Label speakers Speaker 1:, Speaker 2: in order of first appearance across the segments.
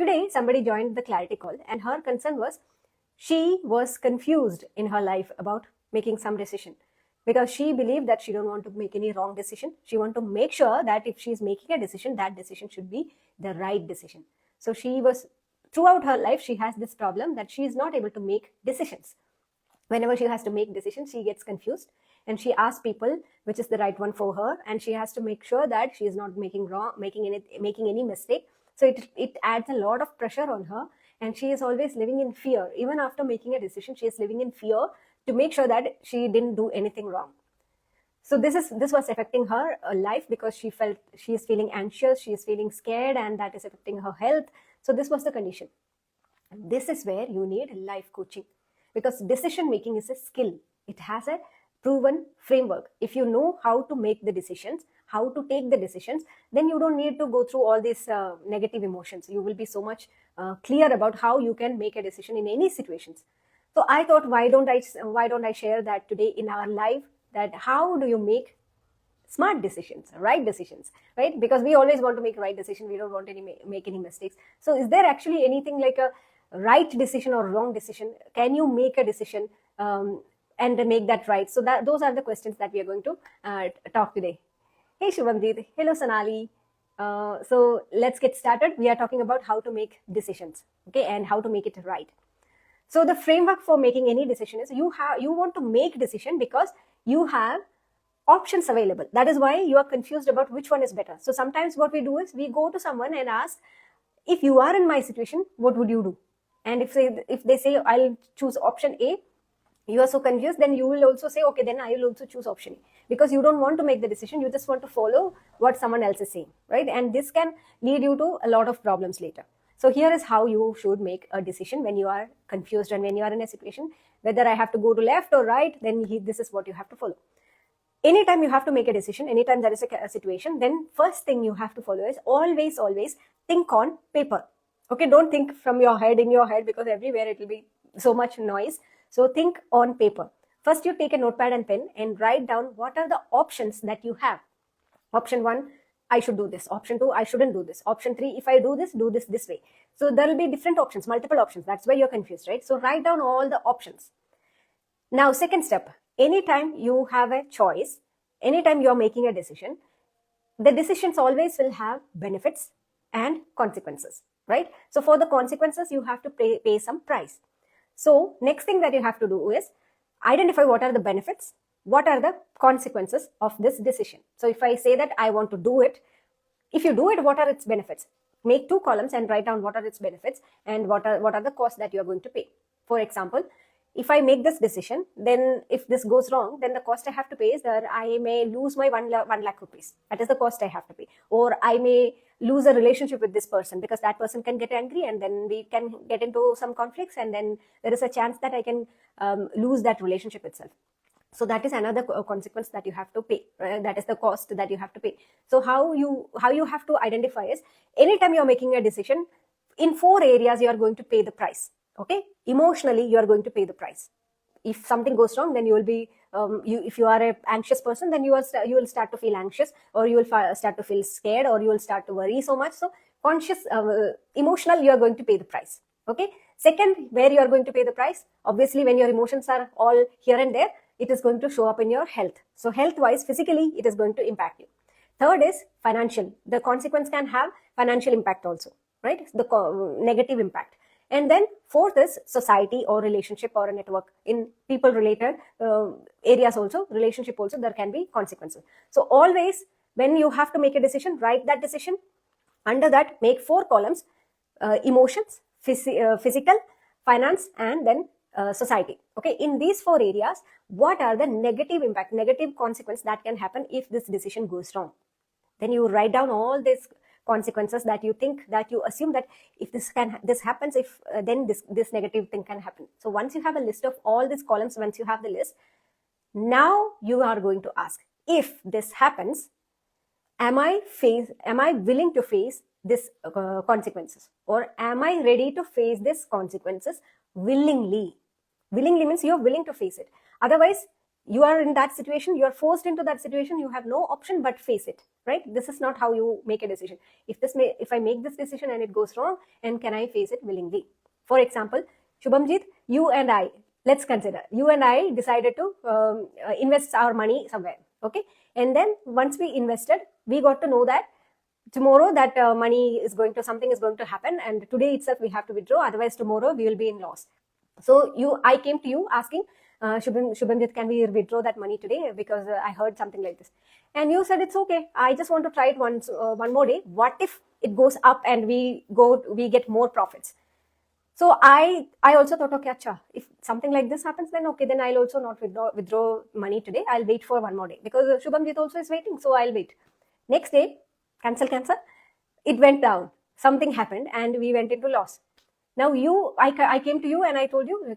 Speaker 1: today somebody joined the clarity call, and her concern was she was confused in her life about making some decision, because she believed that she don't want to make any wrong decision. She want to make sure that if she's making a decision, that decision should be the right decision. So she was, throughout her life, she has this problem that she is not able to make decisions. Whenever she has to make decisions, she gets confused, and she asks people which is the right one for her, and she has to make sure that she is not making any mistake. So it adds a lot of pressure on her, and she is always living in fear. Even after making a decision, she is living in fear to make sure that she didn't do anything wrong. So this was affecting her life, because she is feeling anxious, she is feeling scared, and that is affecting her health. So this was the condition. This is where you need life coaching, because decision making is a skill. It has a proven framework. If you know how to make the decisions, how to take the decisions, then you don't need to go through all these negative emotions. You will be so much clear about how you can make a decision in any situations. So I thought, why don't I share that today in our live, that how do you make smart decisions, right? Because we always want to make right decision. We don't want to make any mistakes. So is there actually anything like a right decision or wrong decision? Can you make a decision and make that right? So those are the questions that we are going to talk today. Hey Shubhamjit, hello Sonali. So let's get started. We are talking about how to make decisions, okay, and how to make it right. So the framework for making any decision is you want to make decision because you have options available. That is why you are confused about which one is better. So sometimes what we do is we go to someone and ask, if you are in my situation, what would you do? And if they say I'll choose option A, you are so confused, then you will also say, okay, then I will also choose option A, because you don't want to make the decision. You just want to follow what someone else is saying, right? And this can lead you to a lot of problems later. So here is how you should make a decision when you are confused and when you are in a situation, whether I have to go to left or right, then this is what you have to follow. Anytime you have to make a decision, anytime there is a situation, then first thing you have to follow is always think on paper. Okay, don't think from your head, in your head, because everywhere it will be so much noise. So think on paper. First you take a notepad and pen and write down what are the options that you have. Option 1, I should do this. Option 2, I shouldn't do this. Option 3, if I do this way. So there will be different options, multiple options. That's why you're confused, right? So write down all the options. Now, second step, anytime you have a choice, anytime you're making a decision, the decisions always will have benefits and consequences, right? So for the consequences, you have to pay some price. So next thing that you have to do is identify what are the benefits, what are the consequences of this decision. So if I say that I want to do it, if you do it, what are its benefits? Make 2 columns and write down what are its benefits and what are the costs that you are going to pay. For example, if I make this decision, then if this goes wrong, then the cost I have to pay is that I may lose my 1 lakh rupees. That is the cost I have to pay. Or I may lose a relationship with this person, because that person can get angry and then we can get into some conflicts, and then there is a chance that I can lose that relationship itself. So that is another consequence that you have to pay. Right? That is the cost that you have to pay. So how you have to identify is, anytime you are making a decision, in 4 areas you are going to pay the price. Okay, emotionally you are going to pay the price. If something goes wrong, then you will be if you are an anxious person, then you will start to feel anxious, or you will start to feel scared, or you will start to worry so much. So emotional, you are going to pay the price. Okay. Second, where you are going to pay the price, obviously when your emotions are all here and there, it is going to show up in your health. So health wise, physically, it is going to impact you. Third is financial. The consequence can have financial impact also, right? The negative impact. And then fourth is society or relationship or a network. In people related areas also, relationship also, there can be consequences. So always when you have to make a decision, write that decision. Under that, make 4 columns, emotions, physical, finance, and then society. Okay, in these 4 areas, what are the negative impact, negative consequence that can happen if this decision goes wrong? Then you write down all these consequences that you think, that you assume that if this happens, if then this negative thing can happen. So once you have a list of all these columns, once you have the list, now you are going to ask, if this happens, am I willing to face this consequences, or am I ready to face these consequences willingly? Willingly means you're willing to face it. Otherwise, you are in that situation, you are forced into that situation, you have no option but face it, right? This is not how you make a decision. If I make this decision and it goes wrong, and can I face it willingly? For example, Shubhamjit, you and I, let's consider, you and I decided to invest our money somewhere, okay? And then once we invested, we got to know that tomorrow that money is going to, something is going to happen, and today itself we have to withdraw, otherwise tomorrow we will be in loss. So I came to you asking, Shubhamjit, can we withdraw that money today? Because I heard something like this. And you said, it's okay. I just want to try it once, one more day. What if it goes up and we get more profits? So I also thought, okay, acha, if something like this happens, then okay, then I'll also not withdraw money today. I'll wait for one more day, because Shubhamjit also is waiting. So I'll wait. Next day, cancel. It went down. Something happened and we went into loss. Now I came to you and I told you,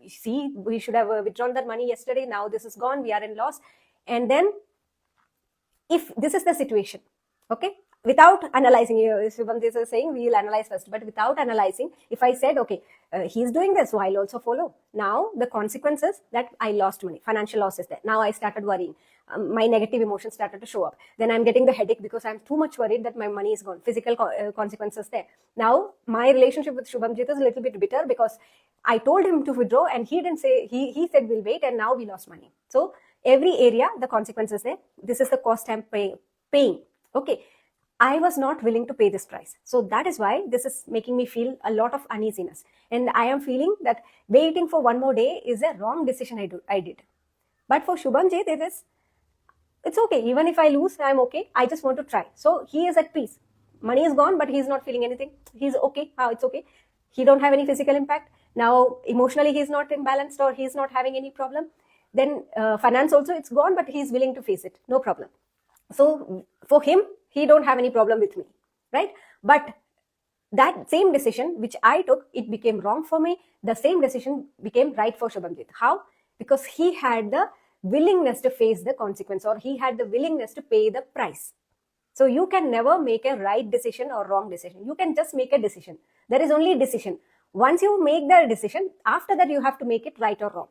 Speaker 1: see, we should have withdrawn that money yesterday. Now this is gone. We are in loss. And then if this is the situation, okay, without analyzing, Shubhamjit is saying we will analyze first, but without analyzing, if I said, okay, he's doing this, so I'll also follow. Now the consequences that I lost money, financial loss is there. Now I started worrying. My negative emotions started to show up. Then I'm getting the headache because I'm too much worried that my money is gone. Physical consequences there. Now my relationship with Shubhamjit is a little bit bitter because I told him to withdraw and he didn't say, he said we'll wait, and now we lost money. So every area, the consequences there. This is the cost I'm paying. Okay. I was not willing to pay this price. So that is why this is making me feel a lot of uneasiness. And I am feeling that waiting for one more day is a wrong decision I did. But for Shubhamjit, it's okay. Even if I lose, I'm okay. I just want to try. So he is at peace. Money is gone, but he's not feeling anything. He's okay. It's okay. He don't have any physical impact. Now, emotionally, he's not imbalanced or he's not having any problem. Then finance also, it's gone, but he's willing to face it. No problem. So for him, he don't have any problem with me, right? But that same decision which I took, it became wrong for me. The same decision became right for Shubhamjit. How? Because he had the willingness to face the consequence, or he had the willingness to pay the price. So you can never make a right decision or wrong decision. You can just make a decision. There is only decision. Once you make the decision, after that you have to make it right or wrong.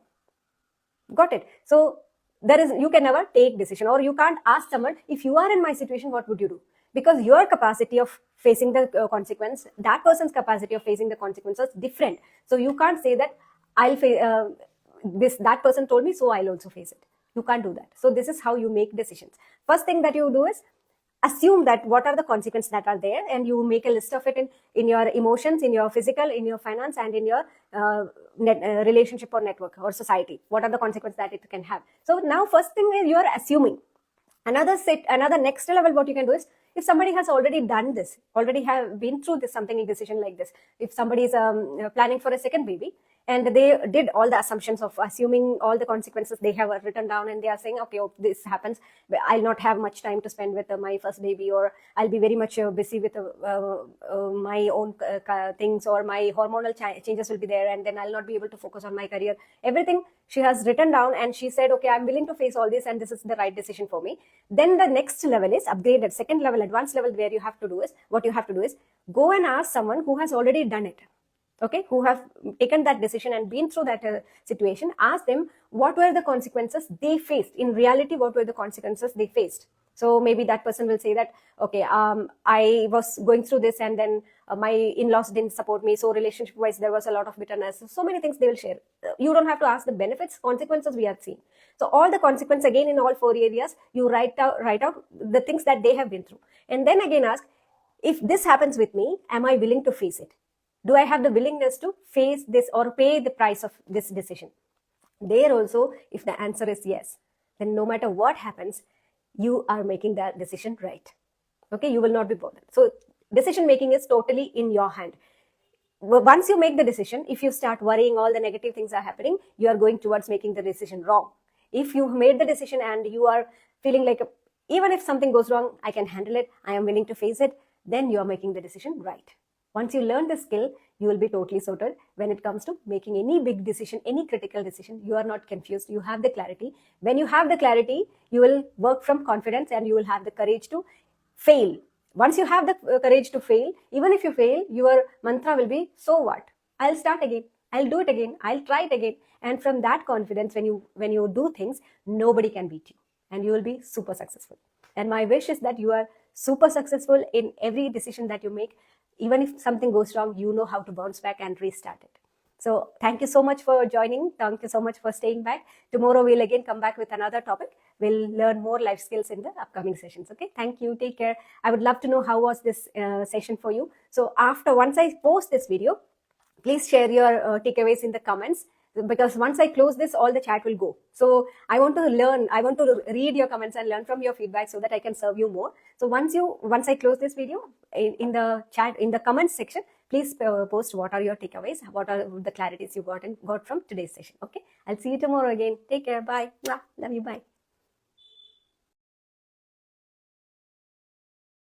Speaker 1: Got it? So you can never take decision, or you can't ask someone, if you are in my situation, what would you do? Because your capacity of facing the consequence, that person's capacity of facing the consequences is different. So you can't say that I'll face that person told me, so I'll also face it. You can't do that. So this is how you make decisions. First thing that you do is assume that what are the consequences that are there, and you make a list of it in your emotions, in your physical, in your finance, and in your relationship or network or society. What are the consequences that it can have? So now first thing is you are assuming. Another next level, what you can do is, if somebody has already done this, already have been through this decision like this, if somebody is planning for a second baby, and they did all the assumptions of assuming all the consequences, they have written down, and they are saying, okay, this happens, I'll not have much time to spend with my first baby, or I'll be very much busy with my own things, or my hormonal changes will be there, and then I'll not be able to focus on my career. Everything she has written down, and she said, okay, I'm willing to face all this, and this is the right decision for me. Then the next level is upgraded, second level, advanced level, where you have to do is go and ask someone who has already done it. Okay, who have taken that decision and been through that situation. Ask them what were the consequences they faced. In reality, what were the consequences they faced? So maybe that person will say that, okay, I was going through this, and then my in-laws didn't support me. So relationship-wise, there was a lot of bitterness. So many things they will share. You don't have to ask the benefits, consequences we have seen. So all the consequences, again, in all 4 areas, you write out the things that they have been through. And then again ask, if this happens with me, am I willing to face it? Do I have the willingness to face this or pay the price of this decision? There also, if the answer is yes, then no matter what happens, you are making that decision right. Okay, you will not be bothered. So decision making is totally in your hand. Once you make the decision, if you start worrying all the negative things are happening, you are going towards making the decision wrong. If you made the decision and you are feeling like, even if something goes wrong, I can handle it, I am willing to face it, then you are making the decision right. Once you learn the skill, you will be totally sorted when it comes to making any big decision, any critical decision. You are not confused. You have the clarity. When you have the clarity, you will work from confidence, and you will have the courage to fail. Once you have the courage to fail, even if you fail, your mantra will be, so what? I'll start again. I'll do it again, I'll try it again. And from that confidence, when you do things, nobody can beat you, and you will be super successful. And my wish is that you are super successful in every decision that you make. Even if something goes wrong, you know how to bounce back and restart it. So thank you so much for joining. Thank you so much for staying back. Tomorrow we'll again come back with another topic. We'll learn more life skills in the upcoming sessions. Okay, thank you. Take care. I would love to know how was this session for you. So once I post this video, please share your takeaways in the comments, because once I close this, all the chat will go. So I want to read your comments and learn from your feedback so that I can serve you more. So once I close this video, in the chat, in the comments section, please post what are your takeaways, what are the clarities you got from today's session. Okay, I'll see you tomorrow again. Take care. Bye. Love you. Bye.